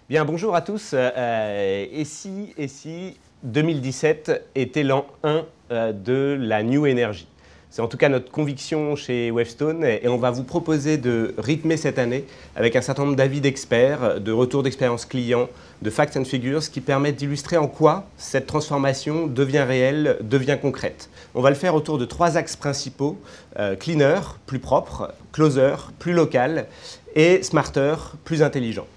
Bien, bonjour à tous. Et si 2017 était l'an 1 de la New Energy? C'est en tout cas notre conviction chez Wavestone et on va vous proposer de rythmer cette année avec un certain nombre d'avis d'experts, de retours d'expérience clients, de facts and figures qui permettent d'illustrer en quoi cette transformation devient réelle, devient concrète. On va le faire autour de 3 axes principaux, cleaner, plus propre, closer, plus local et smarter, plus intelligent.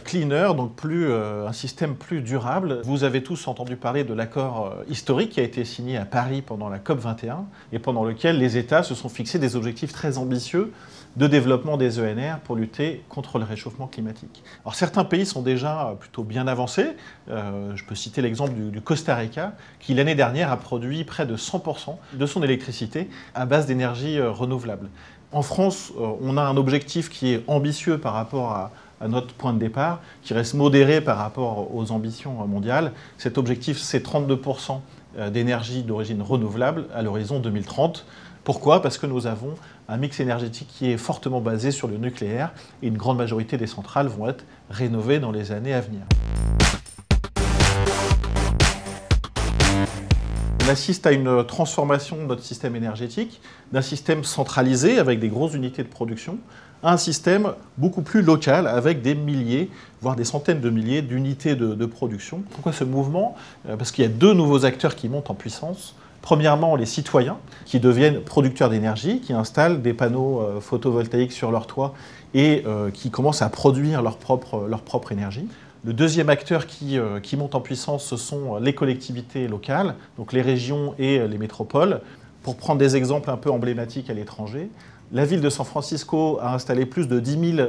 Cleaner, donc un système plus durable. Vous avez tous entendu parler de l'accord historique qui a été signé à Paris pendant la COP21 et pendant lequel les États se sont fixés des objectifs très ambitieux de développement des ENR pour lutter contre le réchauffement climatique. Alors certains pays sont déjà plutôt bien avancés. Je peux citer l'exemple du Costa Rica qui l'année dernière a produit près de 100% de son électricité à base d'énergie renouvelable. En France, on a un objectif qui est ambitieux par rapport à notre point de départ, qui reste modéré par rapport aux ambitions mondiales. Cet objectif, c'est 32% d'énergie d'origine renouvelable à l'horizon 2030. Pourquoi? Parce que nous avons un mix énergétique qui est fortement basé sur le nucléaire et une grande majorité des centrales vont être rénovées dans les années à venir. On assiste à une transformation de notre système énergétique, d'un système centralisé avec des grosses unités de production, à un système beaucoup plus local avec des milliers, voire des centaines de milliers d'unités de production. Pourquoi ce mouvement? Parce qu'il y a 2 nouveaux acteurs qui montent en puissance. Premièrement, les citoyens qui deviennent producteurs d'énergie, qui installent des panneaux photovoltaïques sur leur toit et qui commencent à produire leur propre énergie. Le deuxième acteur qui monte en puissance, ce sont les collectivités locales, donc les régions et les métropoles. Pour prendre des exemples un peu emblématiques à l'étranger, la ville de San Francisco a installé plus de 10 000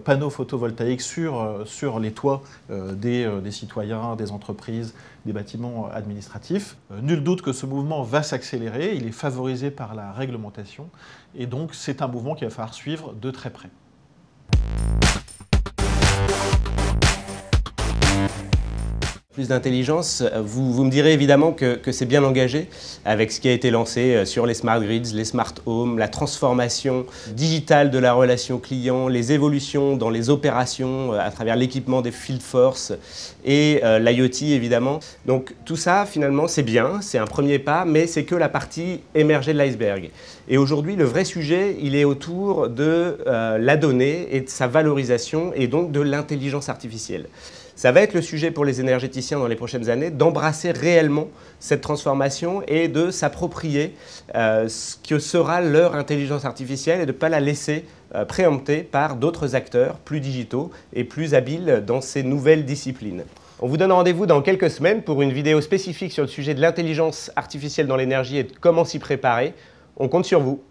panneaux photovoltaïques sur les toits des citoyens, des entreprises, des bâtiments administratifs. Nul doute que ce mouvement va s'accélérer, il est favorisé par la réglementation et donc c'est un mouvement qu'il va falloir suivre de très près. Plus d'intelligence, vous me direz évidemment que c'est bien engagé avec ce qui a été lancé sur les smart grids, les smart homes, la transformation digitale de la relation client, les évolutions dans les opérations à travers l'équipement des field force et l'IoT évidemment. Donc tout ça finalement c'est bien, c'est un premier pas, mais c'est que la partie émergée de l'iceberg. Et aujourd'hui le vrai sujet il est autour de la donnée et de sa valorisation et donc de l'intelligence artificielle. Ça va être le sujet pour les énergéticiens dans les prochaines années, d'embrasser réellement cette transformation et de s'approprier ce que sera leur intelligence artificielle et de ne pas la laisser préempter par d'autres acteurs plus digitaux et plus habiles dans ces nouvelles disciplines. On vous donne rendez-vous dans quelques semaines pour une vidéo spécifique sur le sujet de l'intelligence artificielle dans l'énergie et de comment s'y préparer. On compte sur vous.